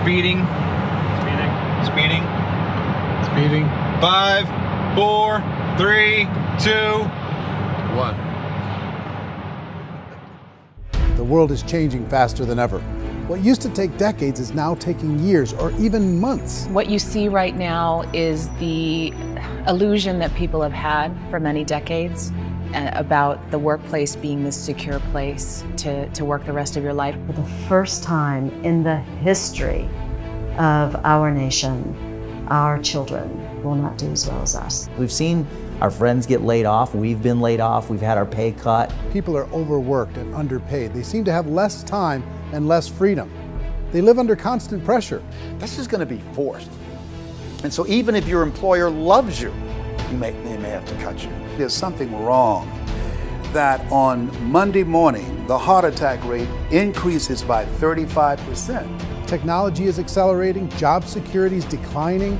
Speeding. Speeding. Speeding. 5, 4, 3, 2, 1. The world is changing faster than ever. What used to take decades is now taking years or even months. What you see right now is the illusion that people have had for many decades about the workplace being this secure place to work the rest of your life. For the first time in the history of our nation, our children will not do as well as us. We've seen our friends get laid off, we've been laid off, we've had our pay cut. People are overworked and underpaid. They seem to have less time and less freedom. They live under constant pressure. This is going to be forced. And so even if your employer loves you, they may have to cut you. There's something wrong that on Monday morning, the heart attack rate increases by 35%. Technology is accelerating, job security is declining.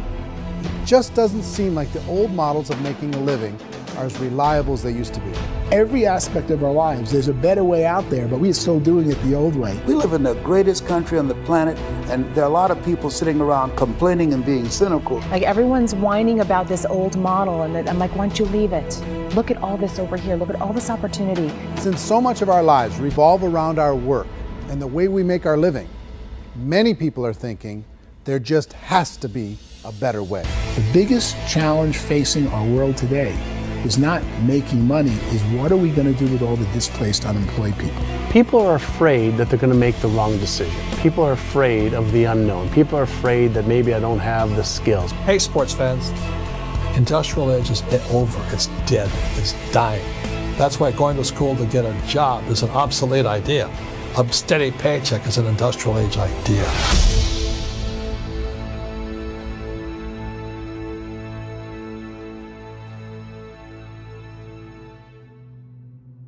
It just doesn't seem like the old models of making a living are as reliable as they used to be. Every aspect of our lives, there's a better way out there, but we're still doing it the old way. We live in the greatest country on the planet, and there are a lot of people sitting around complaining and being cynical. Like everyone's whining about this old model, and I'm like, why don't you leave it? Look at all this over here, look at all this opportunity. Since so much of our lives revolve around our work and the way we make our living, many people are thinking there just has to be a better way. The biggest challenge facing our world today is not making money, is what are we going to do with all the displaced, unemployed people? People are afraid that they're going to make the wrong decision. People are afraid of the unknown. People are afraid that maybe I don't have the skills. Hey, sports fans, industrial age is over. It's dead. It's dying. That's why going to school to get a job is an obsolete idea. A steady paycheck is an industrial age idea.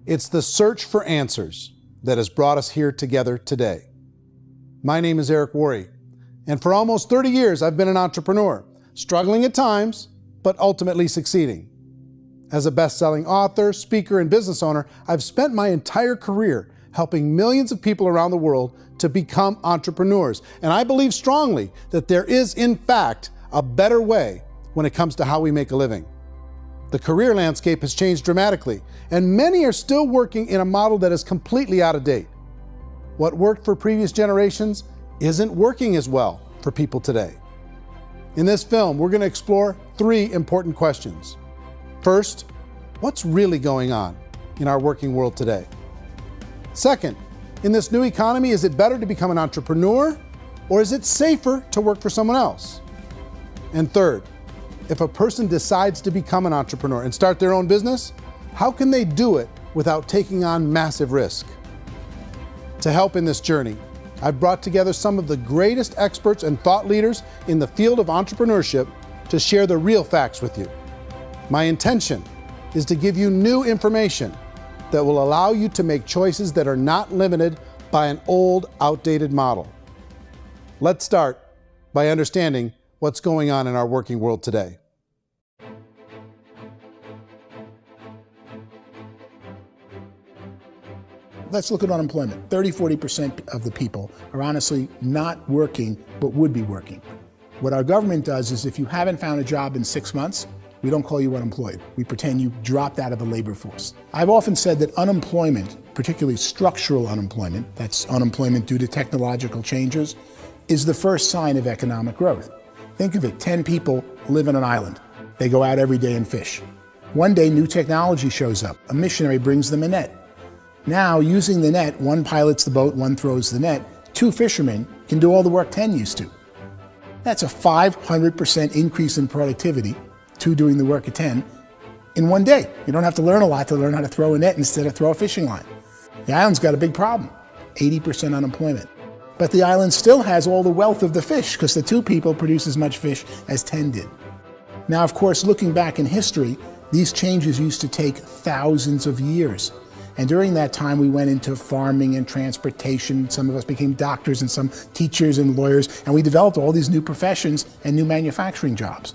It's the search for answers that has brought us here together today. My name is Worre, and for almost 30 years I've been an entrepreneur, struggling at times, but ultimately succeeding. As a best-selling author, speaker, and business owner, I've spent my entire career helping millions of people around the world to become entrepreneurs. And I believe strongly that there is, in fact, a better way when it comes to how we make a living. The career landscape has changed dramatically, and many are still working in a model that is completely out of date. What worked for previous generations isn't working as well for people today. In this film, we're going to explore 3 important questions. First, what's really going on in our working world today? Second, in this new economy, is it better to become an entrepreneur, or is it safer to work for someone else? And third, if a person decides to become an entrepreneur and start their own business, how can they do it without taking on massive risk? To help in this journey, I've brought together some of the greatest experts and thought leaders in the field of entrepreneurship to share the real facts with you. My intention is to give you new information that will allow you to make choices that are not limited by an old, outdated model. Let's start by understanding what's going on in our working world today. Let's look at unemployment. 30–40% of the people are honestly not working, but would be working. What our government does is if you haven't found a job in 6 months, we don't call you unemployed. We pretend you dropped out of the labor force. I've often said that unemployment, particularly structural unemployment, that's unemployment due to technological changes, is the first sign of economic growth. Think of it, 10 people live on an island. They go out every day and fish. One day, new technology shows up. A missionary brings them a net. Now, using the net, one pilots the boat, one throws the net. 2 fishermen can do all the work 10 used to. That's a 500% increase in productivity, 2 doing the work of 10, in one day. You don't have to learn a lot to learn how to throw a net instead of throw a fishing line. The island's got a big problem, 80% unemployment. But the island still has all the wealth of the fish because the 2 people produce as much fish as 10 did. Now, of course, looking back in history, these changes used to take thousands of years. And during that time, we went into farming and transportation. Some of us became doctors and some teachers and lawyers, and we developed all these new professions and new manufacturing jobs.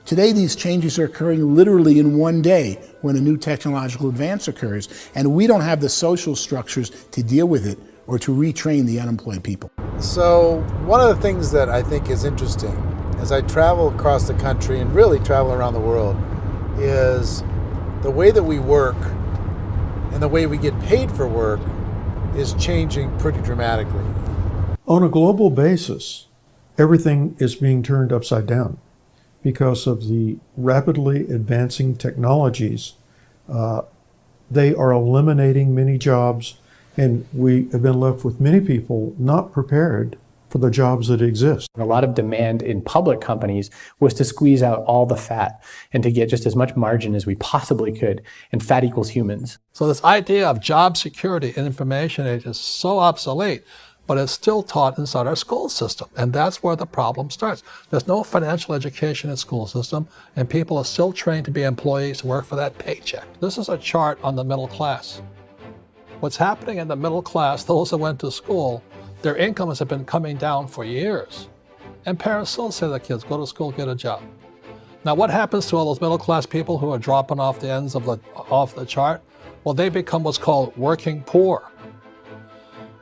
Today, these changes are occurring literally in one day when a new technological advance occurs, and we don't have the social structures to deal with it or to retrain the unemployed people. So one of the things that I think is interesting as I travel across the country and really travel around the world is the way that we work and the way we get paid for work is changing pretty dramatically. On a global basis, everything is being turned upside down because of the rapidly advancing technologies. They are eliminating many jobs, and we have been left with many people not prepared for the jobs that exist. A lot of demand in public companies was to squeeze out all the fat and to get just as much margin as we possibly could, and fat equals humans. So this idea of job security in information age is so obsolete, but it's still taught inside our school system, and that's where the problem starts. There's no financial education in school system, and people are still trained to be employees who work for that paycheck. This is a chart on the middle class. What's happening in the middle class, those that went to school, their incomes have been coming down for years. And parents still say to their kids, go to school, get a job. Now what happens to all those middle class people who are dropping off the ends of the chart? Well, they become what's called working poor.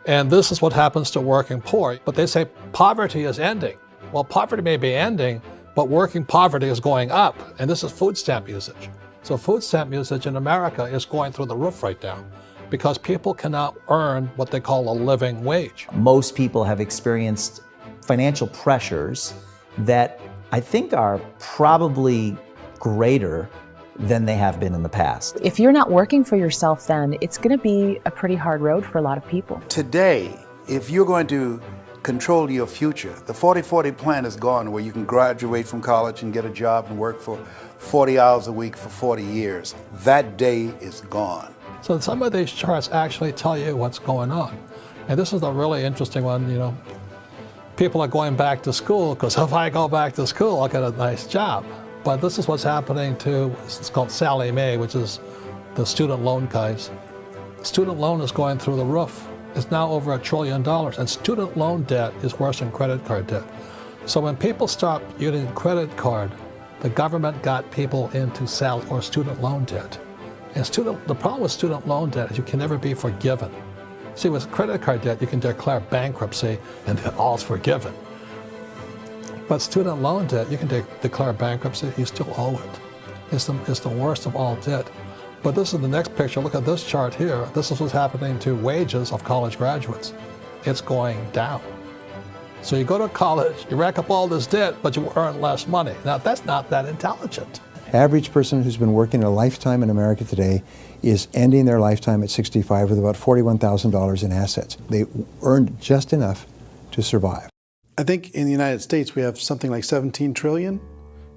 And this is what happens to working poor. But they say poverty is ending. Well, poverty may be ending, but working poverty is going up. And this is food stamp usage. So food stamp usage in America is going through the roof right now because people cannot earn what they call a living wage. Most people have experienced financial pressures that I think are probably greater than they have been in the past. If you're not working for yourself, then it's going to be a pretty hard road for a lot of people. Today, if you're going to control your future, the 40-40 plan is gone where you can graduate from college and get a job and work for 40 hours a week for 40 years. That day is gone. So some of these charts actually tell you what's going on. And this is a really interesting one, you know. People are going back to school because if I go back to school, I'll get a nice job. But this is what's happening to, it's called Sallie Mae, which is the student loan guys. Student loan is going through the roof. It's now over $1 trillion, and student loan debt is worse than credit card debt. So when people stopped using credit card, the government got people into student loan debt. And the problem with student loan debt is you can never be forgiven. See, with credit card debt, you can declare bankruptcy and all's forgiven. But student loan debt, you can declare bankruptcy, you still owe it. It's the worst of all debt. But this is the next picture. Look at this chart here. This is what's happening to wages of college graduates. It's going down. So you go to college, you rack up all this debt, but you earn less money. Now, that's not that intelligent. Average person who's been working a lifetime in America today is ending their lifetime at 65 with about $41,000 in assets. They earned just enough to survive. I think in the United States we have something like 17 trillion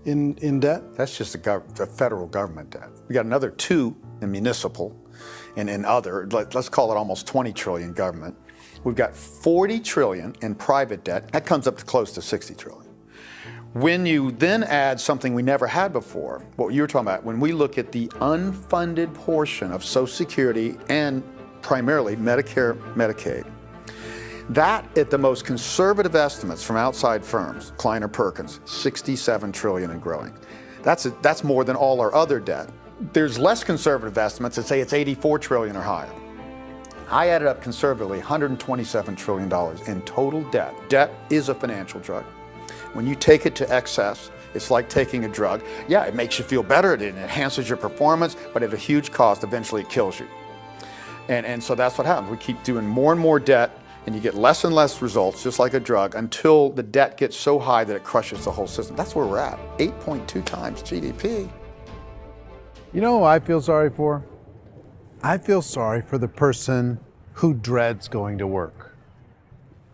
in debt. That's just the federal government debt. We got another 2 in municipal and in other, let's call it almost 20 trillion government. We've got 40 trillion in private debt. That comes up to close to 60 trillion. When you then add something we never had before, what you were talking about, when we look at the unfunded portion of Social Security and primarily Medicare, Medicaid, that, at the most conservative estimates from outside firms, Kleiner Perkins, 67 trillion and growing. That's more than all our other debt. There's less conservative estimates that say it's 84 trillion or higher. I added up conservatively $127 trillion in total debt. Debt is a financial drug. When you take it to excess, it's like taking a drug. Yeah, it makes you feel better, it enhances your performance, but at a huge cost, eventually it kills you. And so that's what happens. We keep doing more and more debt, and you get less and less results, just like a drug, until the debt gets so high that it crushes the whole system. That's where we're at, 8.2 times GDP. You know who I feel sorry for? I feel sorry for the person who dreads going to work,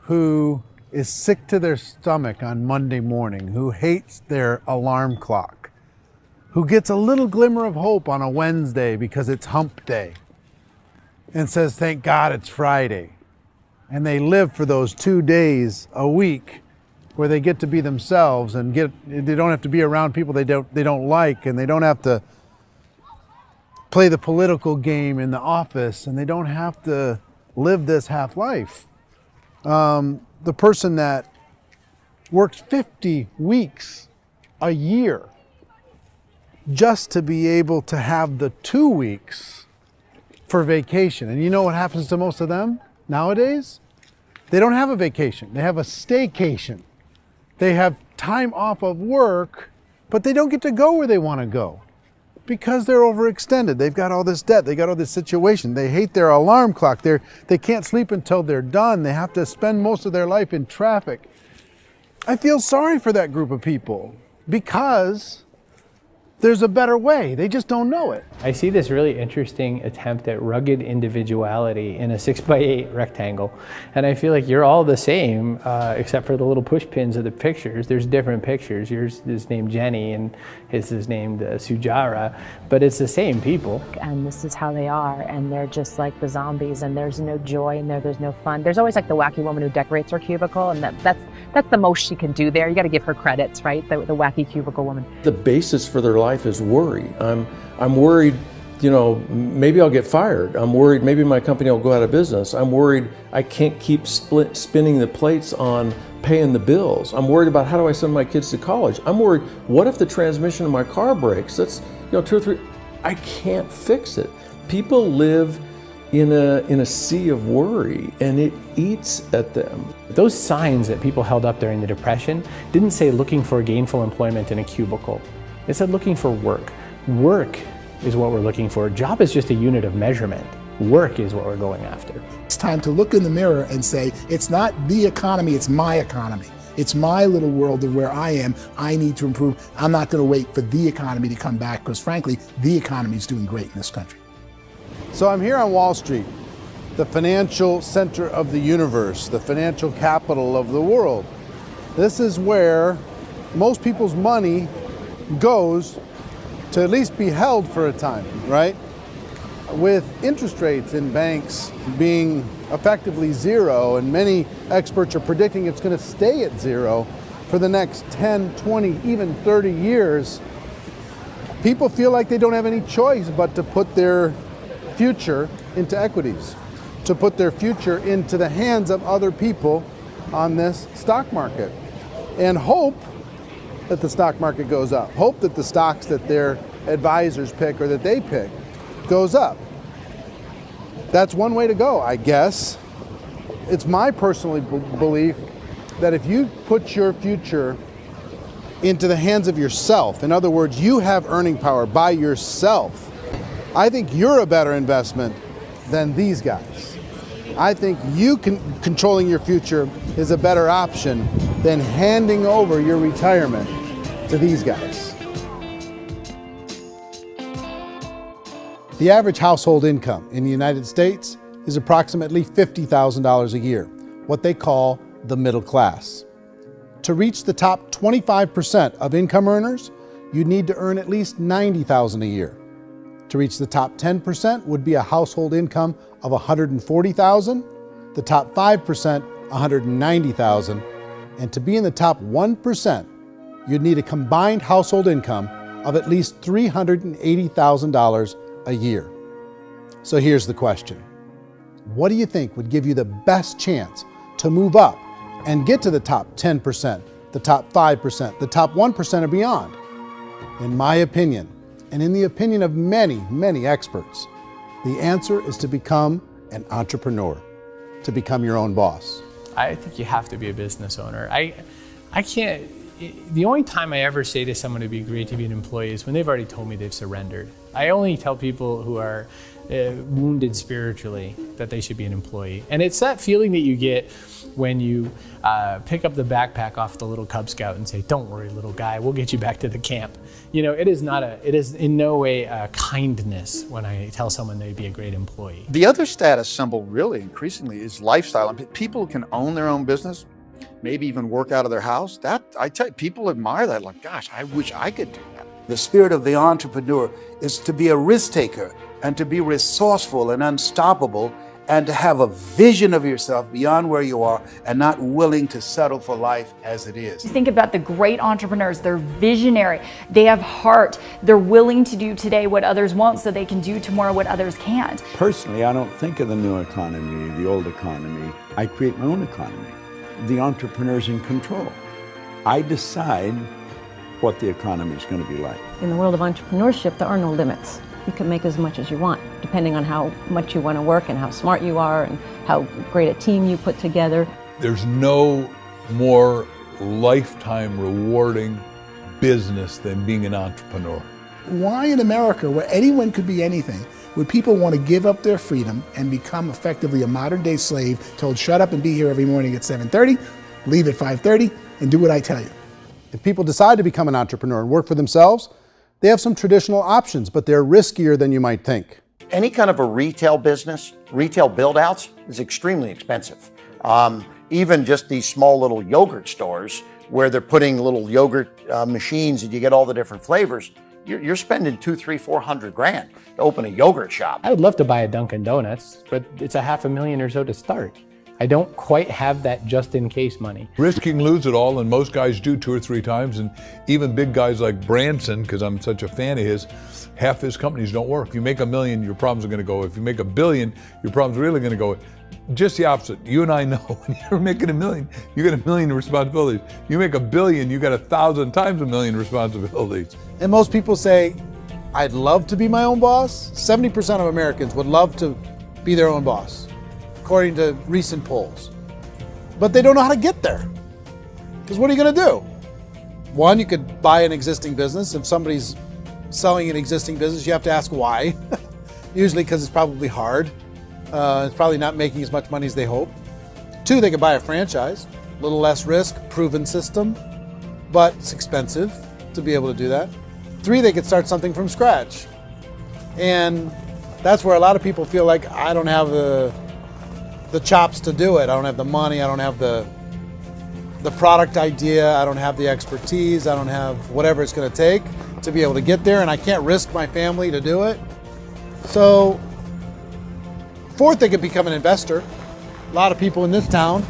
who is sick to their stomach on Monday morning, who hates their alarm clock, who gets a little glimmer of hope on a Wednesday because it's hump day and says, thank God it's Friday. And they live for those 2 days a week where they get to be themselves and they don't have to be around people they don't like, and they don't have to play the political game in the office, and they don't have to live this half life. The person that works 50 weeks a year just to be able to have the 2 weeks for vacation. And you know what happens to most of them nowadays? They don't have a vacation. They have a staycation. They have time off of work, but they don't get to go where they want to go because they're overextended. They've got all this debt. They got all this situation. They hate their alarm clock. They can't sleep until they're done. They have to spend most of their life in traffic. I feel sorry for that group of people because there's a better way. They just don't know it. I see this really interesting attempt at rugged individuality in a 6x8 rectangle. And I feel like you're all the same, except for the little push pins of the pictures. There's different pictures. Yours is named Jenny and his is named Sujara, but it's the same people. And this is how they are, and they're just like the zombies, and there's no joy in there, there's no fun. There's always like the wacky woman who decorates her cubicle, and that's the most she can do there. You got to give her credits, right? The wacky cubicle woman. The basis for their life is worry. I'm worried, you know, maybe I'll get fired. I'm worried maybe my company will go out of business. I'm worried I can't keep spinning the plates on paying the bills. I'm worried about how do I send my kids to college. I'm worried, what if the transmission of my car breaks? That's, you know, 2 or 3, I can't fix it. People live in a sea of worry, and it eats at them. Those signs that people held up during the Depression didn't say looking for gainful employment in a cubicle. It said looking for work. Work is what we're looking for. Job is just a unit of measurement. Work is what we're going after. It's time to look in the mirror and say, it's not the economy, it's my economy. It's my little world of where I am. I need to improve. I'm not going to wait for the economy to come back because frankly, the economy is doing great in this country. So I'm here on Wall Street, the financial center of the universe, the financial capital of the world. This is where most people's money goes to at least be held for a time, right? With interest rates in banks being effectively zero, and many experts are predicting it's going to stay at zero for the next 10, 20, even 30 years, people feel like they don't have any choice but to put their future into equities, to put their future into the hands of other people on this stock market, and hope that the stock market goes up, hope that the stocks that their advisors pick or that they pick goes up. That's one way to go, I guess. It's my personal belief that if you put your future into the hands of yourself, in other words, you have earning power by yourself, I think you're a better investment than these guys. I think you controlling your future is a better option than handing over your retirement to these guys. The average household income in the United States is approximately $50,000 a year, what they call the middle class. To reach the top 25% of income earners, you'd need to earn at least $90,000 a year. To reach the top 10% would be a household income of $140,000, the top 5%, $190,000, and to be in the top 1%, you'd need a combined household income of at least $380,000 a year. So here's the question. What do you think would give you the best chance to move up and get to the top 10%, the top 5%, the top 1% or beyond? In my opinion, and in the opinion of many, many experts, the answer is to become an entrepreneur, to become your own boss. I think you have to be a business owner. I can't, the only time I ever say to someone it'd be great to be an employee is when they've already told me they've surrendered. I only tell people who are wounded spiritually that they should be an employee. And it's that feeling that you get when you pick up the backpack off the little Cub Scout and say, "Don't worry, little guy, we'll get you back to the camp." You know, it is in no way a kindness when I tell someone they'd be a great employee. The other status symbol really increasingly is lifestyle. I mean, people can own their own business, maybe even work out of their house. That, I tell you, people admire that. Like, gosh, I wish I could do that. The spirit of the entrepreneur is to be a risk taker and to be resourceful and unstoppable and to have a vision of yourself beyond where you are and not willing to settle for life as it is. Think about the great entrepreneurs. They're visionary. They have heart. They're willing to do today what others won't so they can do tomorrow what others can't. Personally, I don't think of the new economy, the old economy. I create my own economy. The entrepreneur's in control. I decide what the economy is going to be like. In the world of entrepreneurship, there are no limits. You can make as much as you want, depending on how much you want to work and how smart you are and how great a team you put together. There's no more lifetime rewarding business than being an entrepreneur. Why in America, where anyone could be anything, would people want to give up their freedom and become effectively a modern-day slave, told shut up and be here every morning at 7:30, leave at 5:30, and do what I tell you? If people decide to become an entrepreneur and work for themselves, they have some traditional options, but they're riskier than you might think. Any kind of a retail business, retail build-outs, is extremely expensive. Even just these small little yogurt stores where they're putting little yogurt machines and you get all the different flavors, you're spending $200,000, $300,000, $400,000 to open a yogurt shop. I would love to buy a Dunkin' Donuts, but it's $500,000 or so to start. I don't quite have that just in case money. Risk you can lose it all, and most guys do 2 or 3 times, and even big guys like Branson, because I'm such a fan of his, half his companies don't work. If you make $1 million, your problems are going to go. If you make $1 billion, your problems are really going to go. Just the opposite. You and I know when you're making $1 million, you get $1 million responsibilities. You make $1 billion, you got 1,000 times $1 million responsibilities. And most people say, I'd love to be my own boss. 70% of Americans would love to be their own boss, according to recent polls. But they don't know how to get there. Because what are you going to do? One, you could buy an existing business. If somebody's selling an existing business, you have to ask why. Usually because it's probably hard. It's probably not making as much money as they hope. 2, they could buy a franchise. A little less risk, proven system, but it's expensive to be able to do that. 3, they could start something from scratch. And that's where a lot of people feel like, I don't have the chops to do it. I don't have the money. I don't have the product idea. I don't have the expertise. I don't have whatever it's going to take to be able to get there, and I can't risk my family to do it. So, 4th, they could become an investor. A lot of people in this town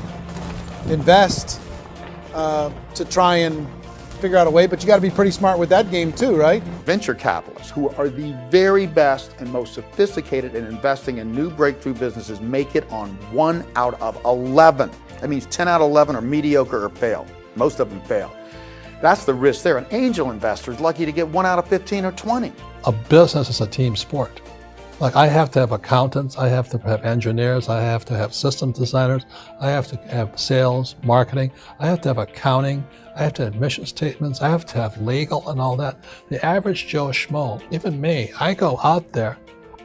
invest to try and figure out a way, but you got to be pretty smart with that game too, right? Venture capitalists, who are the very best and most sophisticated in investing in new breakthrough businesses, make it on 1 out of 11. That means 10 out of 11 are mediocre or fail. Most of them fail. That's the risk there. An angel investor is lucky to get 1 out of 15 or 20. A business is a team sport. Like, I have to have accountants, I have to have engineers, I have to have system designers, I have to have sales, marketing, I have to have accounting, I have to have mission statements, I have to have legal and all that. The average Joe Schmo, even me, I go out there,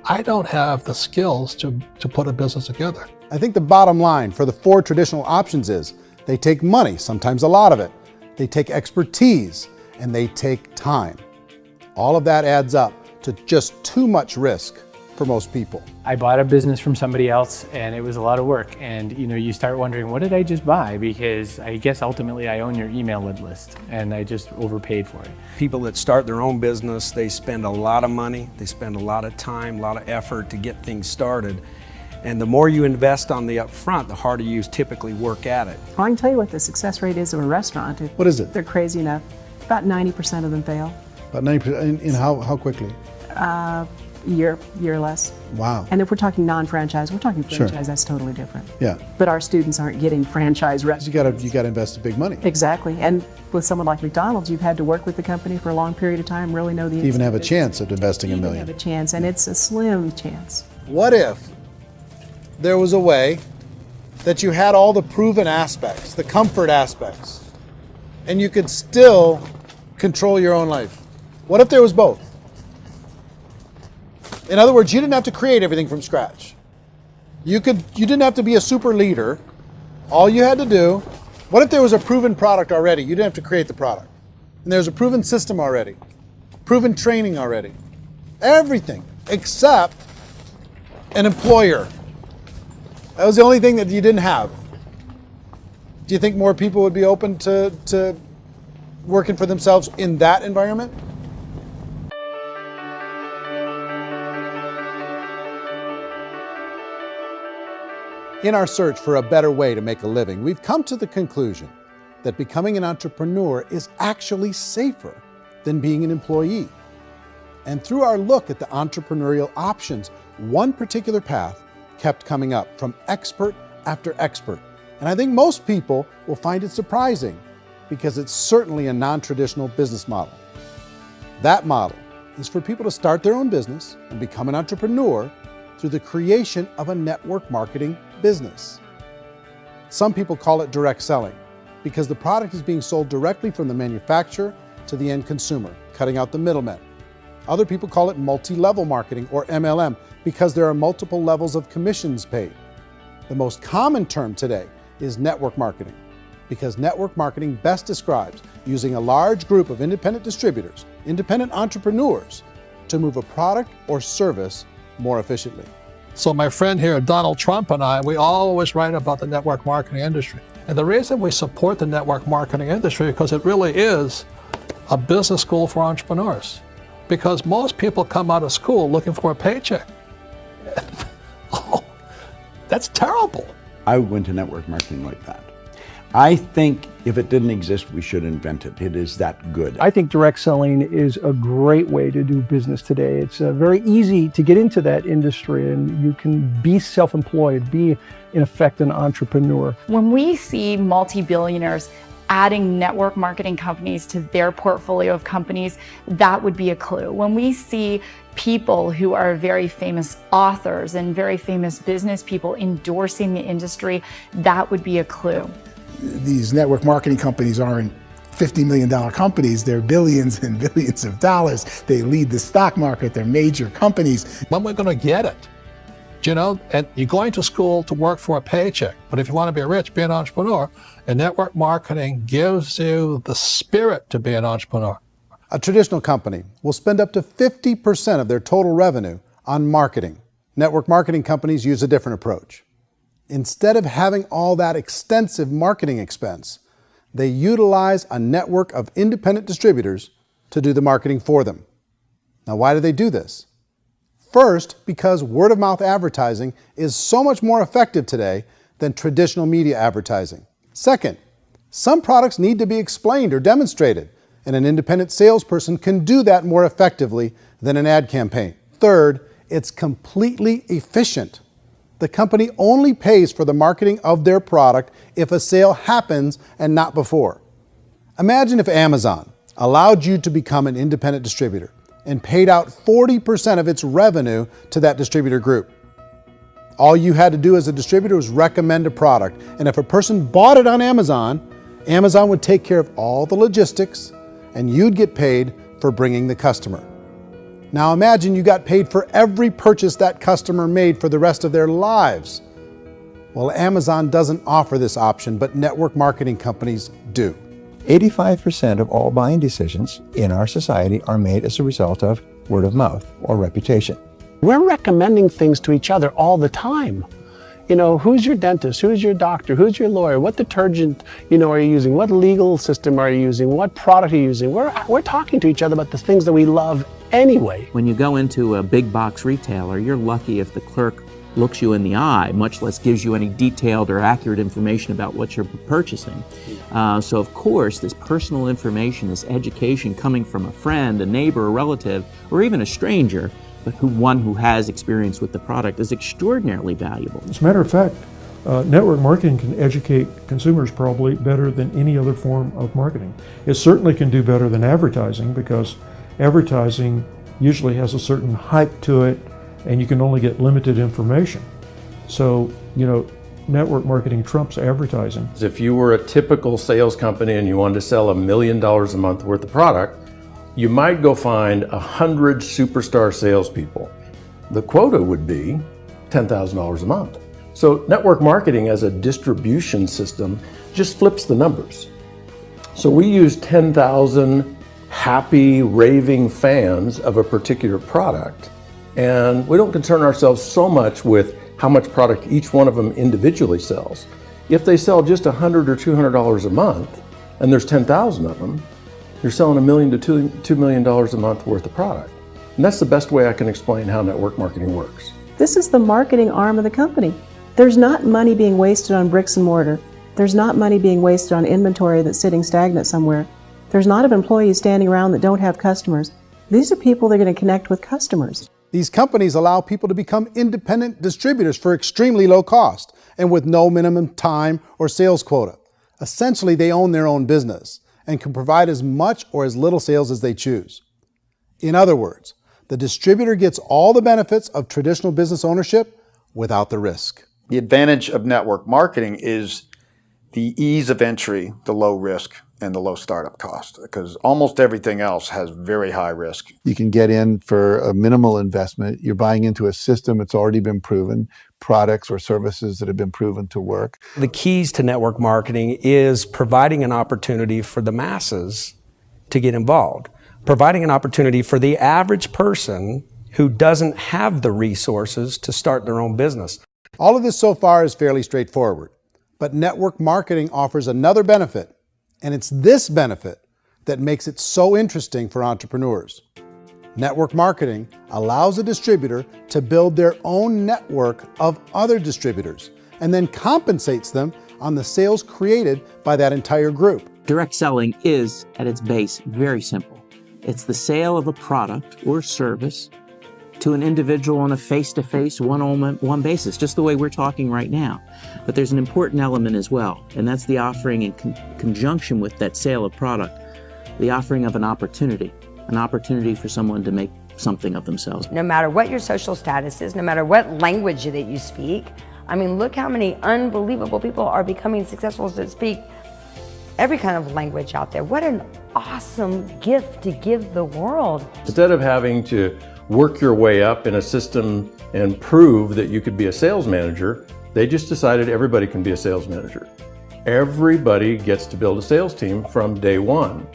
I don't have the skills to put a business together. I think the bottom line for the 4 traditional options is they take money, sometimes a lot of it. They take expertise, and they take time. All of that adds up to just too much risk for most people. I bought a business from somebody else and it was a lot of work. And you start wondering, what did I just buy? Because I guess ultimately I own your email list and I just overpaid for it. People that start their own business, they spend a lot of money, they spend a lot of time, a lot of effort to get things started. And the more you invest on the upfront, the harder you typically work at it. I can tell you what the success rate is of a restaurant. What is it? They're crazy enough. About 90% of them fail. About 90%, in how quickly? Year or less. Wow. And if we're talking non-franchise, we're talking franchise, Sure. That's totally different. Yeah. But our students aren't getting franchise restaurants. You got to invest big money. Exactly. And with someone like McDonald's, you've had to work with the company for a long period of time, really know the To even have a business. chance at investing $1 Even million. have a chance, and it's a slim chance. What if there was a way that you had all the proven aspects, the comfort aspects, and you could still control your own life? What if there was both? In other words, you didn't have to create everything from scratch. You didn't have to be a super leader. All you had to do, what if there was a proven product already? You didn't have to create the product. And there's a proven system already, proven training already. Everything except an employer. That was the only thing that you didn't have. Do you think more people would be open to working for themselves in that environment? In our search for a better way to make a living, we've come to the conclusion that becoming an entrepreneur is actually safer than being an employee. And through our look at the entrepreneurial options, one particular path kept coming up from expert after expert. And I think most people will find it surprising because it's certainly a non-traditional business model. That model is for people to start their own business and become an entrepreneur through the creation of a network marketing business. Some people call it direct selling because the product is being sold directly from the manufacturer to the end consumer, cutting out the middlemen. Other people call it multi-level marketing, or MLM, because there are multiple levels of commissions paid. The most common term today is network marketing, because network marketing best describes using a large group of independent distributors, independent entrepreneurs, to move a product or service more efficiently. So my friend here, Donald Trump, and I, we always write about the network marketing industry. And the reason we support the network marketing industry is because it really is a business school for entrepreneurs. Because most people come out of school looking for a paycheck. Oh, that's terrible. I went to network marketing like that. I think if it didn't exist, we should invent it. It is that good. I think direct selling is a great way to do business today. It's very easy to get into that industry, and you can be self-employed, be in effect an entrepreneur. When we see multi-billionaires adding network marketing companies to their portfolio of companies, that would be a clue. When we see people who are very famous authors and very famous business people endorsing the industry, that would be a clue. These network marketing companies aren't $50 million companies, they're billions and billions of dollars. They lead the stock market, they're major companies. When we're going to get it? You know, and you're going to school to work for a paycheck, but if you want to be rich, be an entrepreneur, and network marketing gives you the spirit to be an entrepreneur. A traditional company will spend up to 50% of their total revenue on marketing. Network marketing companies use a different approach. Instead of having all that extensive marketing expense, they utilize a network of independent distributors to do the marketing for them. Now, why do they do this? First, because word-of-mouth advertising is so much more effective today than traditional media advertising. Second, some products need to be explained or demonstrated, and an independent salesperson can do that more effectively than an ad campaign. Third, it's completely efficient. The company only pays for the marketing of their product if a sale happens and not before. Imagine if Amazon allowed you to become an independent distributor and paid out 40% of its revenue to that distributor group. All you had to do as a distributor was recommend a product, and if a person bought it on Amazon, Amazon would take care of all the logistics, and you'd get paid for bringing the customer. Now imagine you got paid for every purchase that customer made for the rest of their lives. Well, Amazon doesn't offer this option, but network marketing companies do. 85% of all buying decisions in our society are made as a result of word of mouth or reputation. We're recommending things to each other all the time. You know, who's your dentist? Who's your doctor? Who's your lawyer? What detergent, are you using? What legal system are you using? What product are you using? We're talking to each other about the things that we love anyway. When you go into a big box retailer, you're lucky if the clerk looks you in the eye, much less gives you any detailed or accurate information about what you're purchasing. So of course, this personal information, this education coming from a friend, a neighbor, a relative, or even a stranger, but one who has experience with the product is extraordinarily valuable. As a matter of fact, network marketing can educate consumers probably better than any other form of marketing. It certainly can do better than advertising, because advertising usually has a certain hype to it, and you can only get limited information. So, network marketing trumps advertising. If you were a typical sales company and you wanted to sell $1 million a month worth of product, you might go find 100 superstar salespeople. The quota would be $10,000 a month. So network marketing as a distribution system just flips the numbers. So we use 10,000 happy, raving fans of a particular product, and we don't concern ourselves so much with how much product each one of them individually sells. If they sell just $100 or $200 a month, and there's 10,000 of them, you're selling $1 million to $2 million a month worth of product. And that's the best way I can explain how network marketing works. This is the marketing arm of the company. There's not money being wasted on bricks and mortar. There's not money being wasted on inventory that's sitting stagnant somewhere. There's not of employees standing around that don't have customers. These are people that are going to connect with customers. These companies allow people to become independent distributors for extremely low cost and with no minimum time or sales quota. Essentially, they own their own business and can provide as much or as little sales as they choose. In other words, the distributor gets all the benefits of traditional business ownership without the risk. The advantage of network marketing is the ease of entry, the low risk, and the low startup cost, because almost everything else has very high risk. You can get in for a minimal investment. You're buying into a system that's already been proven, products or services that have been proven to work. The keys to network marketing is providing an opportunity for the masses to get involved, providing an opportunity for the average person who doesn't have the resources to start their own business. All of this so far is fairly straightforward, but network marketing offers another benefit, and it's this benefit that makes it so interesting for entrepreneurs. Network marketing allows a distributor to build their own network of other distributors and then compensates them on the sales created by that entire group. Direct selling is, at its base, very simple. It's the sale of a product or service to an individual on a face-to-face, one-on-one basis, just the way we're talking right now. But there's an important element as well, and that's the offering in conjunction with that sale of product, the offering of an opportunity for someone to make something of themselves. No matter what your social status is, no matter what language that you speak, I mean, look how many unbelievable people are becoming successful that speak every kind of language out there. What an awesome gift to give the world. Instead of having to work your way up in a system and prove that you could be a sales manager, they just decided everybody can be a sales manager. Everybody gets to build a sales team from day one.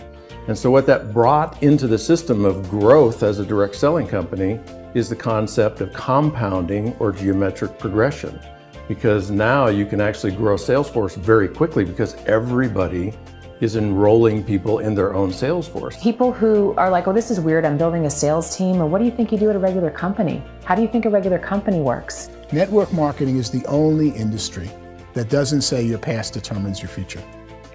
And so what that brought into the system of growth as a direct selling company is the concept of compounding or geometric progression. Because now you can actually grow a sales force very quickly because everybody is enrolling people in their own sales force. People who are like, oh, this is weird, I'm building a sales team, or what do you think you do at a regular company? How do you think a regular company works? Network marketing is the only industry that doesn't say your past determines your future.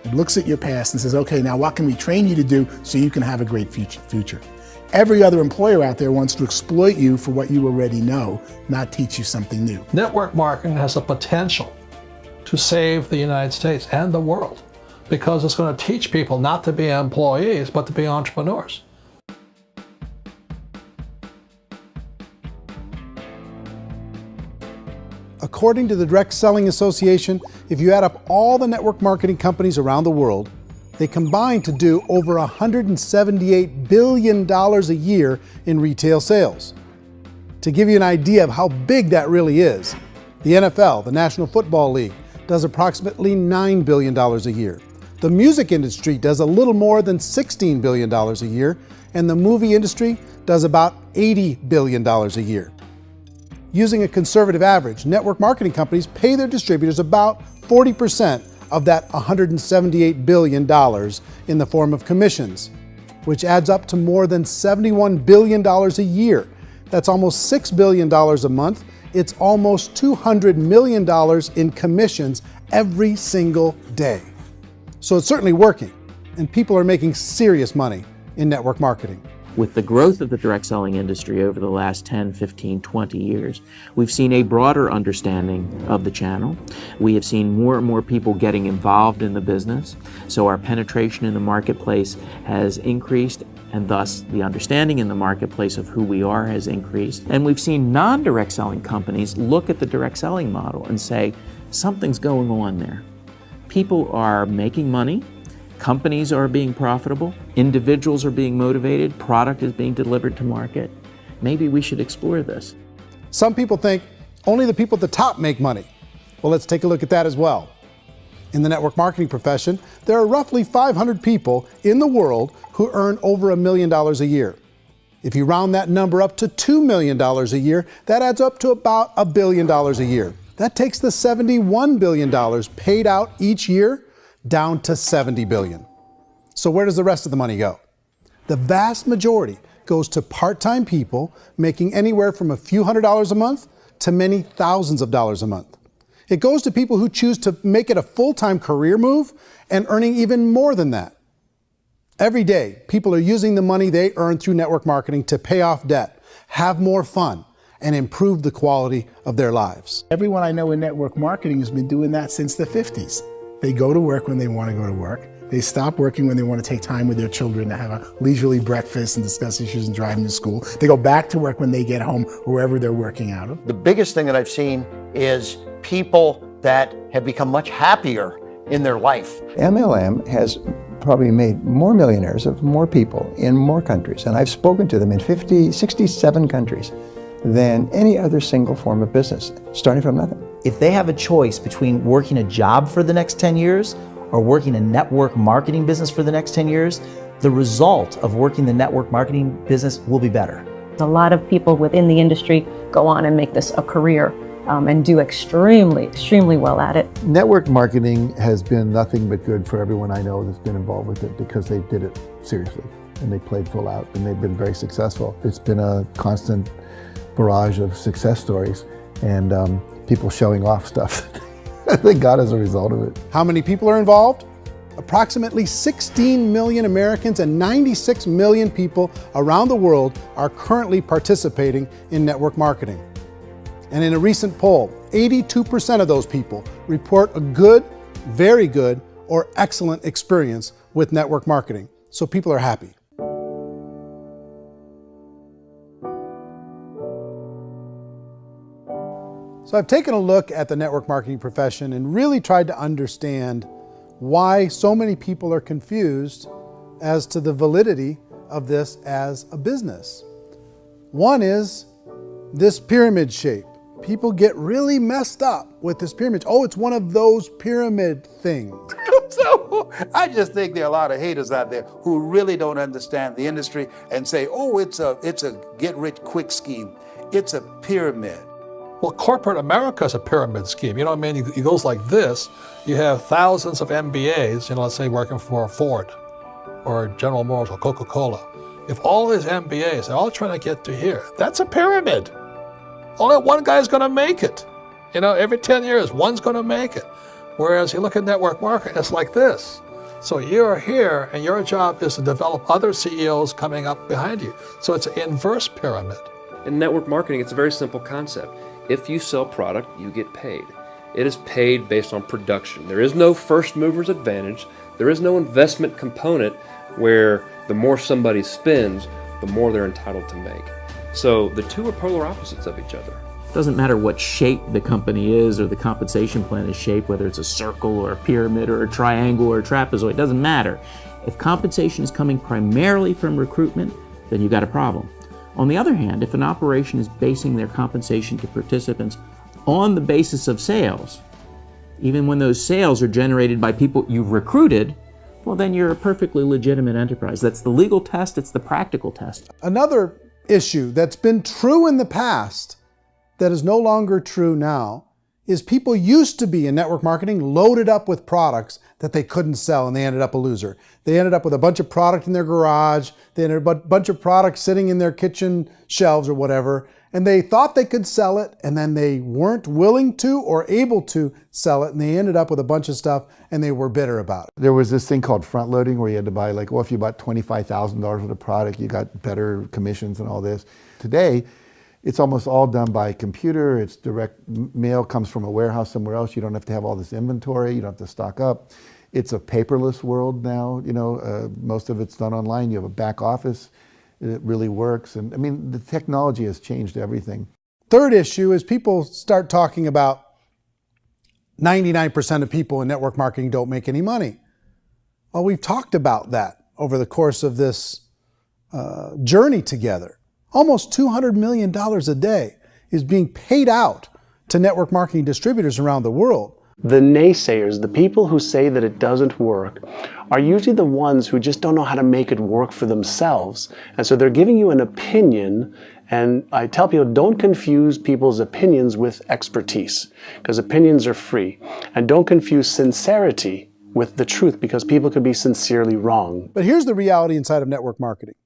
It looks at your past and says, okay, now what can we train you to do so you can have a great future? Every other employer out there wants to exploit you for what you already know, not teach you something new. Network marketing has the potential to save the United States and the world because it's going to teach people not to be employees, but to be entrepreneurs. According to the Direct Selling Association, if you add up all the network marketing companies around the world, they combine to do over $178 billion a year in retail sales. To give you an idea of how big that really is, the NFL, the National Football League, does approximately $9 billion a year. The music industry does a little more than $16 billion a year, and the movie industry does about $80 billion a year. Using a conservative average, network marketing companies pay their distributors about 40% of that $178 billion in the form of commissions, which adds up to more than $71 billion a year. That's almost $6 billion a month. It's almost $200 million in commissions every single day. So it's certainly working, and people are making serious money in network marketing. With the growth of the direct selling industry over the last 10, 15, 20 years, we've seen a broader understanding of the channel. We have seen more and more people getting involved in the business, so our penetration in the marketplace has increased, and thus the understanding in the marketplace of who we are has increased. And we've seen non-direct selling companies look at the direct selling model and say, something's going on there. People are making money, companies are being profitable, individuals are being motivated, product is being delivered to market. Maybe we should explore this. Some people think only the people at the top make money. Well, let's take a look at that as well. In the network marketing profession, there are roughly 500 people in the world who earn over $1 million a year. If you round that number up to $2 million a year, that adds up to about $1 billion a year. That takes the $71 billion paid out each year down to $70 billion. So where does the rest of the money go? The vast majority goes to part-time people making anywhere from a few $100s a month to many thousands of dollars a month. It goes to people who choose to make it a full-time career move and earning even more than that. Every day, people are using the money they earn through network marketing to pay off debt, have more fun, and improve the quality of their lives. Everyone I know in network marketing has been doing that since the 50s. They go to work when they want to go to work. They stop working when they want to take time with their children to have a leisurely breakfast and discuss issues and drive them to school. They go back to work when they get home, wherever they're working out of. The biggest thing that I've seen is people that have become much happier in their life. MLM has probably made more millionaires of more people in more countries, and I've spoken to them in 67 countries, than any other single form of business, starting from nothing. If they have a choice between working a job for the next 10 years or working a network marketing business for the next 10 years, the result of working the network marketing business will be better. A lot of people within the industry go on and make this a career and do extremely well at it. Network marketing has been nothing but good for everyone I know that's been involved with it because they did it seriously and they played full out and they've been very successful. It's been a constant barrage of success stories and people showing off stuff that they got as a result of it. How many people are involved? Approximately 16 million Americans and 96 million people around the world are currently participating in network marketing. And in a recent poll, 82% of those people report a good, very good, or excellent experience with network marketing. So people are happy. So I've taken a look at the network marketing profession and really tried to understand why so many people are confused as to the validity of this as a business. One is this pyramid shape. People get really messed up with this pyramid. Oh, it's one of those pyramid things. So I just think there are a lot of haters out there who really don't understand the industry and say, oh, it's a get-rich-quick scheme. It's a pyramid. Well, corporate America is a pyramid scheme. You know what I mean? It goes like this. You have thousands of MBAs, let's say working for Ford or General Motors or Coca-Cola. If all these MBAs, they're all trying to get to here, that's a pyramid. Only one guy's going to make it. Every 10 years, one's going to make it. Whereas you look at network marketing, it's like this. So you're here, and your job is to develop other CEOs coming up behind you. So it's an inverse pyramid. In network marketing, it's a very simple concept. If you sell product, you get paid. It is paid based on production. There is no first mover's advantage. There is no investment component where the more somebody spends, the more they're entitled to make. So the two are polar opposites of each other. It doesn't matter what shape the company is or the compensation plan is shaped, whether it's a circle or a pyramid or a triangle or a trapezoid, it doesn't matter. If compensation is coming primarily from recruitment, then you've got a problem. On the other hand, if an operation is basing their compensation to participants on the basis of sales, even when those sales are generated by people you've recruited, well, then you're a perfectly legitimate enterprise. That's the legal test, it's the practical test. Another issue that's been true in the past that is no longer true now is people used to be in network marketing loaded up with products that they couldn't sell and they ended up a loser. They ended up with a bunch of product in their garage, they ended up with a bunch of products sitting in their kitchen shelves or whatever, and they thought they could sell it and then they weren't willing to or able to sell it and they ended up with a bunch of stuff and they were bitter about it. There was this thing called front loading where you had to buy if you bought $25,000 worth of product, you got better commissions and all this. Today, it's almost all done by computer. It's direct mail comes from a warehouse somewhere else. You don't have to have all this inventory. You don't have to stock up. It's a paperless world now. Most of it's done online. You have a back office. It really works. And the technology has changed everything. Third issue is people start talking about 99% of people in network marketing don't make any money. Well, we've talked about that over the course of this journey together. Almost $200 million a day is being paid out to network marketing distributors around the world. The naysayers, the people who say that it doesn't work, are usually the ones who just don't know how to make it work for themselves. And so they're giving you an opinion, and I tell people, don't confuse people's opinions with expertise, because opinions are free. And don't confuse sincerity with the truth, because people could be sincerely wrong. But here's the reality inside of network marketing.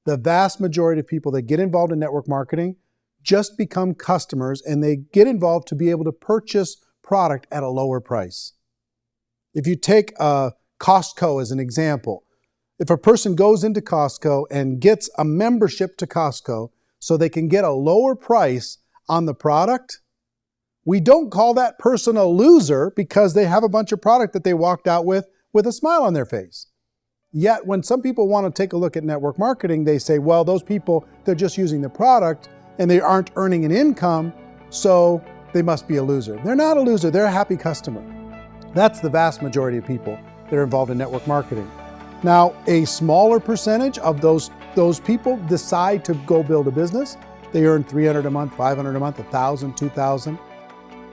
The vast majority of people that get involved in network marketing just become customers and they get involved to be able to purchase product at a lower price. If you take Costco as an example, if a person goes into Costco and gets a membership to Costco so they can get a lower price on the product, we don't call that person a loser because they have a bunch of product that they walked out with a smile on their face. Yet when some people want to take a look at network marketing, they say, well, those people, they're just using the product and they aren't earning an income, so they must be a loser. They're not a loser, they're a happy customer. That's the vast majority of people that are involved in network marketing. Now, a smaller percentage of those people decide to go build a business. They earn $300 a month, $500 a month, $1,000, $2,000.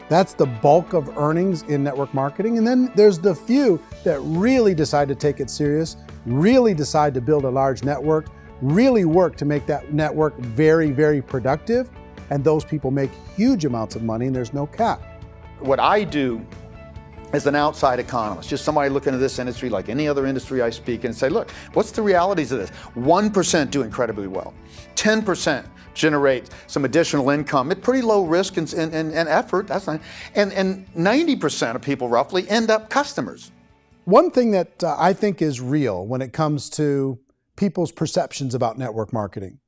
That's the bulk of earnings in network marketing. And then there's the few that really decide to take it serious, really decide to build a large network, really work to make that network very, very productive. And those people make huge amounts of money and there's no cap. What I do as an outside economist, just somebody looking at this industry like any other industry I speak and say, look, what's the realities of this? 1% do incredibly well. 10% generate some additional income at pretty low risk and effort. That's not, and 90% of people roughly end up customers. One thing that I think is real when it comes to people's perceptions about network marketing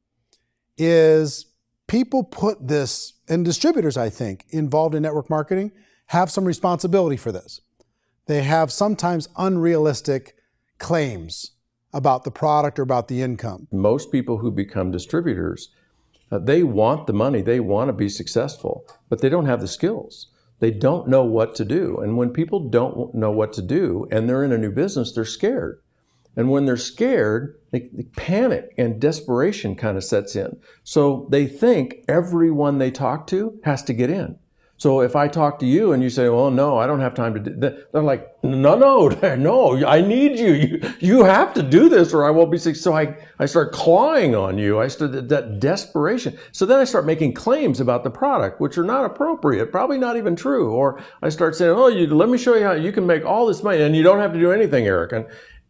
is people put this, and distributors, I think, involved in network marketing have some responsibility for this. They have sometimes unrealistic claims about the product or about the income. Most people who become distributors, they want the money, they want to be successful, but they don't have the skills. They don't know what to do. And when people don't know what to do and they're in a new business, they're scared. And when they're scared, they panic and desperation kind of sets in. So they think everyone they talk to has to get in. So if I talk to you and you say, well, no, I don't have time to do that, they're like, no, I need you. You have to do this or I won't be successful. So I start clawing on you. I start that desperation. So then I start making claims about the product, which are not appropriate, probably not even true. Or I start saying, oh, let me show you how you can make all this money and you don't have to do anything, Eric.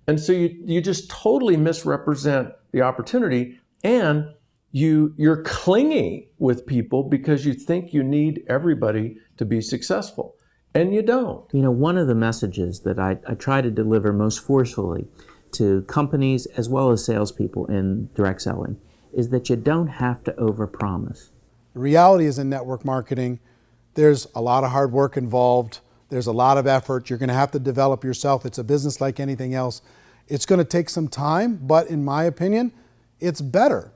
And so you just totally misrepresent the opportunity, and you're clingy with people because you think you need everybody to be successful, and you don't. You know, one of the messages that I try to deliver most forcefully to companies as well as salespeople in direct selling is that you don't have to overpromise. The reality is in network marketing, there's a lot of hard work involved. There's a lot of effort. You're going to have to develop yourself. It's a business like anything else. It's going to take some time, but in my opinion, it's better.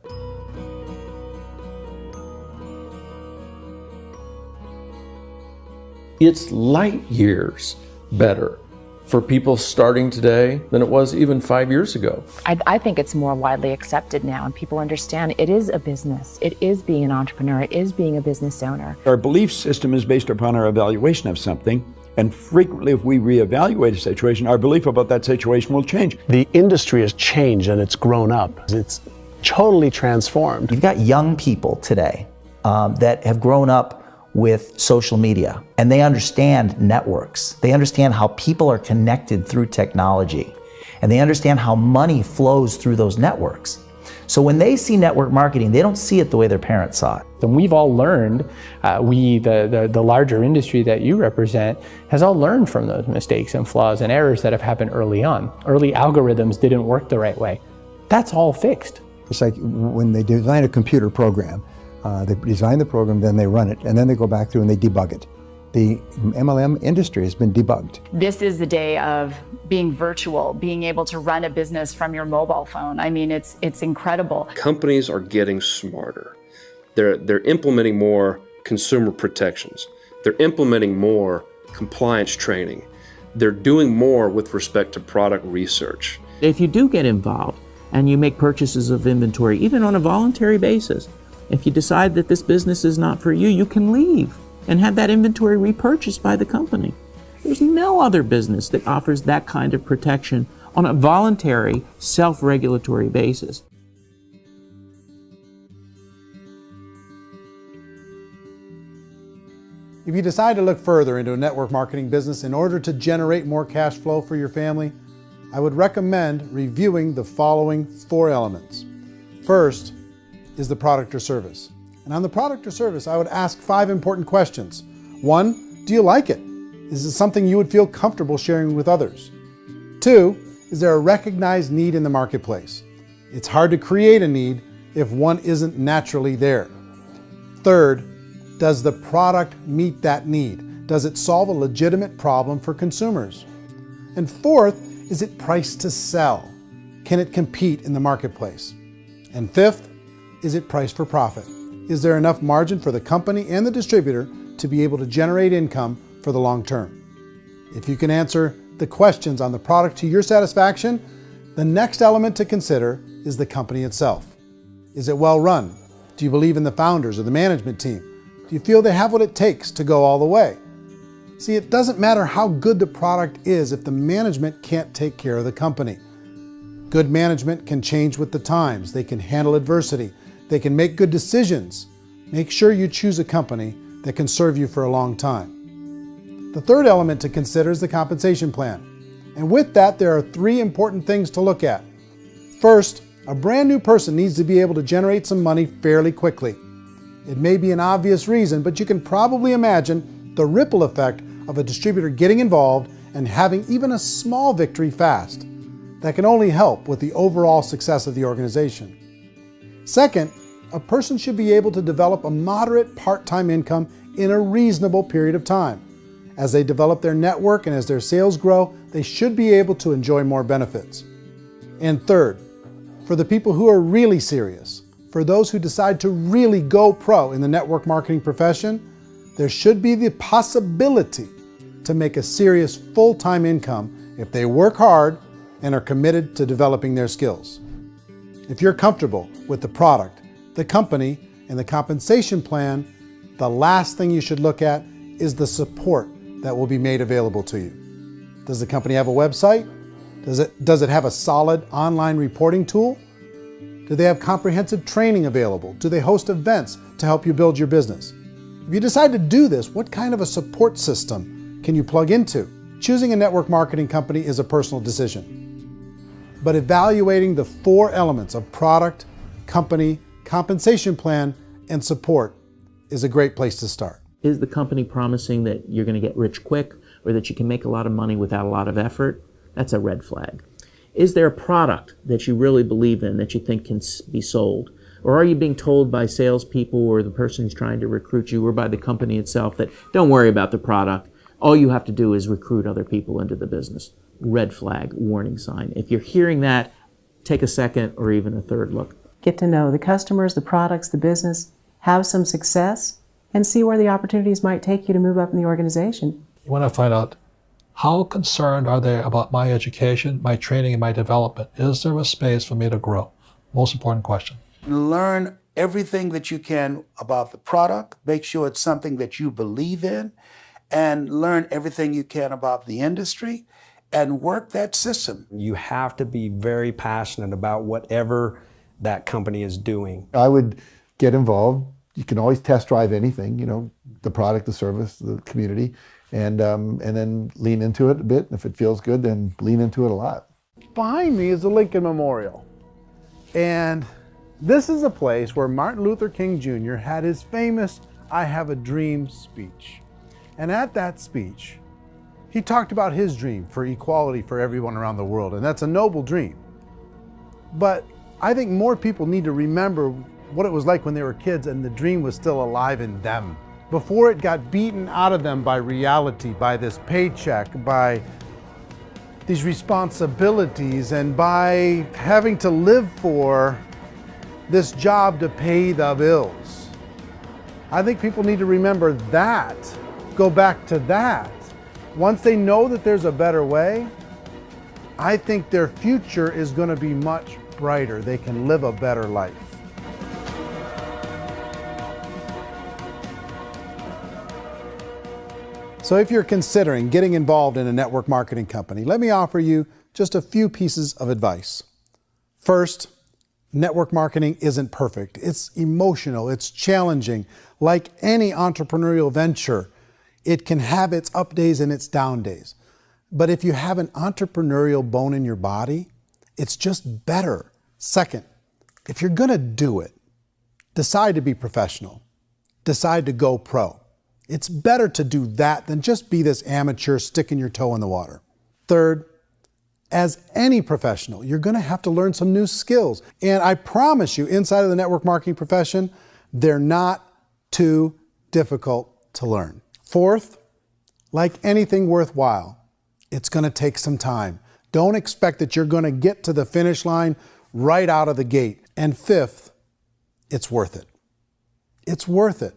It's light years better for people starting today than it was even 5 years ago. I think it's more widely accepted now, and people understand it is a business. It is being an entrepreneur. It is being a business owner. Our belief system is based upon our evaluation of something. And frequently, if we reevaluate a situation, our belief about that situation will change. The industry has changed and it's grown up. It's totally transformed. You've got young people today that have grown up with social media, and they understand networks. They understand how people are connected through technology, and they understand how money flows through those networks. So when they see network marketing, they don't see it the way their parents saw it. And we've all learned, the larger industry that you represent, has all learned from those mistakes and flaws and errors that have happened early on. Early algorithms didn't work the right way. That's all fixed. It's like when they design a computer program, they design the program, then they run it, and then they go back through and they debug it. The MLM industry has been debugged. This is the day of being virtual, being able to run a business from your mobile phone. I mean, it's incredible. Companies are getting smarter. They're implementing more consumer protections. They're implementing more compliance training. They're doing more with respect to product research. If you do get involved and you make purchases of inventory, even on a voluntary basis, if you decide that this business is not for you, you can leave and have that inventory repurchased by the company. There's no other business that offers that kind of protection on a voluntary, self-regulatory basis. If you decide to look further into a network marketing business in order to generate more cash flow for your family, I would recommend reviewing the following 4 elements. First is the product or service. And on the product or service, I would ask 5 important questions. 1, do you like it? Is it something you would feel comfortable sharing with others? 2, is there a recognized need in the marketplace? It's hard to create a need if one isn't naturally there. 3rd, does the product meet that need? Does it solve a legitimate problem for consumers? And 4th, is it priced to sell? Can it compete in the marketplace? And 5th, is it priced for profit? Is there enough margin for the company and the distributor to be able to generate income for the long term? If you can answer the questions on the product to your satisfaction, the next element to consider is the company itself. Is it well run? Do you believe in the founders or the management team? Do you feel they have what it takes to go all the way? See, it doesn't matter how good the product is if the management can't take care of the company. Good management can change with the times. They can handle adversity. They can make good decisions. Make sure you choose a company that can serve you for a long time. The third element to consider is the compensation plan. And with that, there are 3 important things to look at. First, a brand new person needs to be able to generate some money fairly quickly. It may be an obvious reason, but you can probably imagine the ripple effect of a distributor getting involved and having even a small victory fast. That can only help with the overall success of the organization. Second, a person should be able to develop a moderate part-time income in a reasonable period of time. As they develop their network and as their sales grow, they should be able to enjoy more benefits. And third, for the people who are really serious, for those who decide to really go pro in the network marketing profession, there should be the possibility to make a serious full-time income if they work hard and are committed to developing their skills. If you're comfortable with the product, the company, and the compensation plan, the last thing you should look at is the support that will be made available to you. Does the company have a website? Does it have a solid online reporting tool? Do they have comprehensive training available? Do they host events to help you build your business? If you decide to do this, what kind of a support system can you plug into? Choosing a network marketing company is a personal decision. But evaluating the 4 elements of product, company, compensation plan, and support is a great place to start. Is the company promising that you're going to get rich quick or that you can make a lot of money without a lot of effort? That's a red flag. Is there a product that you really believe in that you think can be sold? Or are you being told by salespeople or the person who's trying to recruit you or by the company itself that don't worry about the product, all you have to do is recruit other people into the business? Red flag, warning sign. If you're hearing that, take a second or even a third look. Get to know the customers, the products, the business, have some success, and see where the opportunities might take you to move up in the organization. You want to find out how concerned are they about my education, my training, and my development? Is there a space for me to grow? Most important question. Learn everything that you can about the product. Make sure it's something that you believe in, and learn everything you can about the industry and work that system. You have to be very passionate about whatever that company is doing. I would get involved. You can always test drive anything, the product, the service, the community, and then lean into it a bit. If it feels good, then lean into it a lot. Behind me is the Lincoln Memorial. And this is a place where Martin Luther King Jr. had his famous "I Have a Dream" speech. And at that speech, he talked about his dream for equality for everyone around the world, and that's a noble dream. But I think more people need to remember what it was like when they were kids and the dream was still alive in them, before it got beaten out of them by reality, by this paycheck, by these responsibilities, and by having to live for this job to pay the bills. I think people need to remember that, go back to that. Once they know that there's a better way, I think their future is going to be much brighter. They can live a better life. So if you're considering getting involved in a network marketing company, let me offer you just a few pieces of advice. First, network marketing isn't perfect. It's emotional, it's challenging. Like any entrepreneurial venture, it can have its up days and its down days. But if you have an entrepreneurial bone in your body, it's just better. Second, if you're gonna do it, decide to be professional. Decide to go pro. It's better to do that than just be this amateur sticking your toe in the water. Third, as any professional, you're gonna have to learn some new skills. And I promise you, inside of the network marketing profession, they're not too difficult to learn. Fourth, like anything worthwhile, it's gonna take some time. Don't expect that you're gonna get to the finish line right out of the gate. And fifth, it's worth it. It's worth it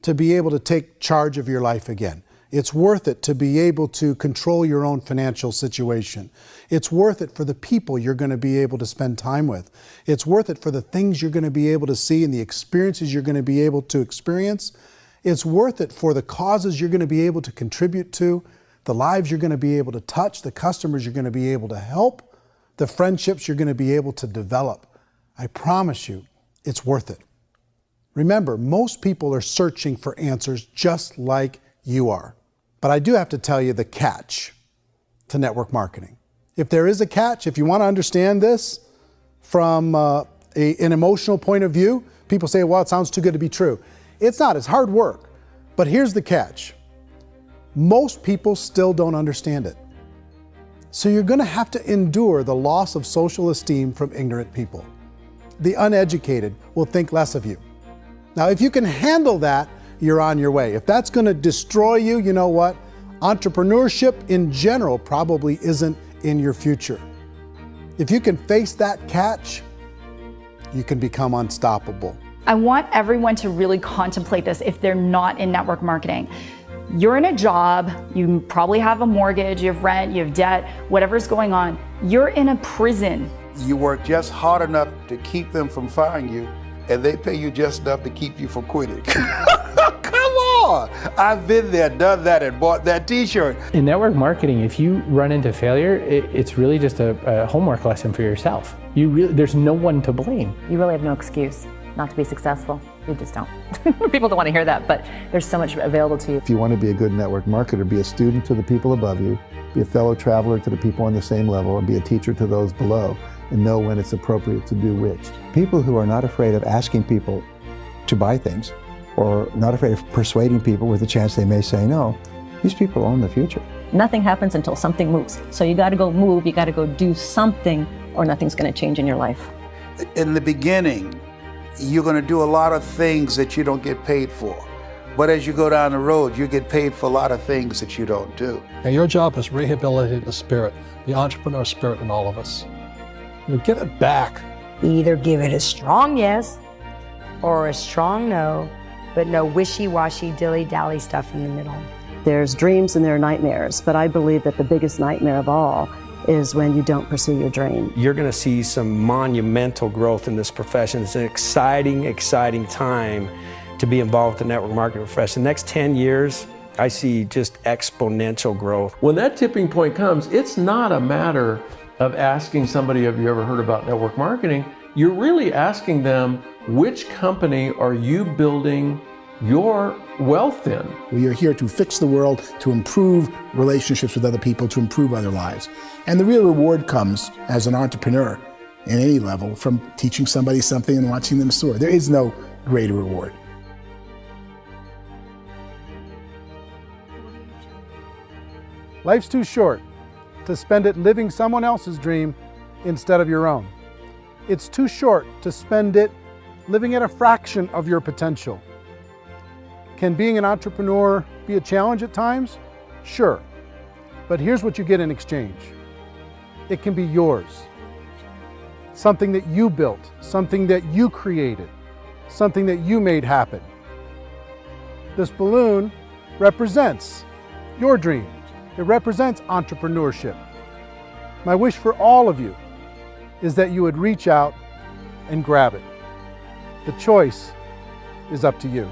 to be able to take charge of your life again. It's worth it to be able to control your own financial situation. It's worth it for the people you're going to be able to spend time with. It's worth it for the things you're going to be able to see and the experiences you're going to be able to experience. It's worth it for the causes you're going to be able to contribute to, the lives you're going to be able to touch, the customers you're going to be able to help, the friendships you're going to be able to develop. I promise you, it's worth it. Remember, most people are searching for answers just like you are. But I do have to tell you the catch to network marketing. If there is a catch, if you want to understand this from an emotional point of view, people say, well, it sounds too good to be true. It's not, it's hard work. But here's the catch. Most people still don't understand it. So you're going to have to endure the loss of social esteem from ignorant people. The uneducated will think less of you. Now, if you can handle that, you're on your way. If that's going to destroy you, you know what? Entrepreneurship in general probably isn't in your future. If you can face that catch, you can become unstoppable. I want everyone to really contemplate this if they're not in network marketing. You're in a job, you probably have a mortgage, you have rent, you have debt, whatever's going on. You're in a prison. You work just hard enough to keep them from firing you, and they pay you just enough to keep you from quitting. Come on! I've been there, done that, and bought that t-shirt. In network marketing, if you run into failure, it's really just a homework lesson for yourself. There's no one to blame. You really have no excuse not to be successful. You just don't. People don't want to hear that, but there's so much available to you. If you want to be a good network marketer, be a student to the people above you, be a fellow traveler to the people on the same level, and be a teacher to those below, and know when it's appropriate to do which. People who are not afraid of asking people to buy things, or not afraid of persuading people with the chance they may say no, these people own the future. Nothing happens until something moves. So you got to go move, you got to go do something, or nothing's going to change in your life. In the beginning, you're going to do a lot of things that you don't get paid for. But as you go down the road, you get paid for a lot of things that you don't do. And your job is rehabilitate the spirit, the entrepreneur spirit in all of us. Get it back. Either give it a strong yes or a strong no, but no wishy-washy, dilly-dally stuff in the middle. There's dreams and there are nightmares, but I believe that the biggest nightmare of all is when you don't pursue your dream. You're going to see some monumental growth in this profession. It's an exciting, exciting time to be involved with the network marketing profession. The next 10 years, I see just exponential growth. When that tipping point comes, it's not a matter of asking somebody, have you ever heard about network marketing? You're really asking them, which company are you building your wealth in? We are here to fix the world, to improve relationships with other people, to improve other lives. And the real reward comes as an entrepreneur in any level from teaching somebody something and watching them soar. There is no greater reward. Life's too short to spend it living someone else's dream instead of your own. It's too short to spend it living at a fraction of your potential. Can being an entrepreneur be a challenge at times? Sure. But here's what you get in exchange. It can be yours. Something that you built, something that you created, something that you made happen. This balloon represents your dream. It represents entrepreneurship. My wish for all of you is that you would reach out and grab it. The choice is up to you.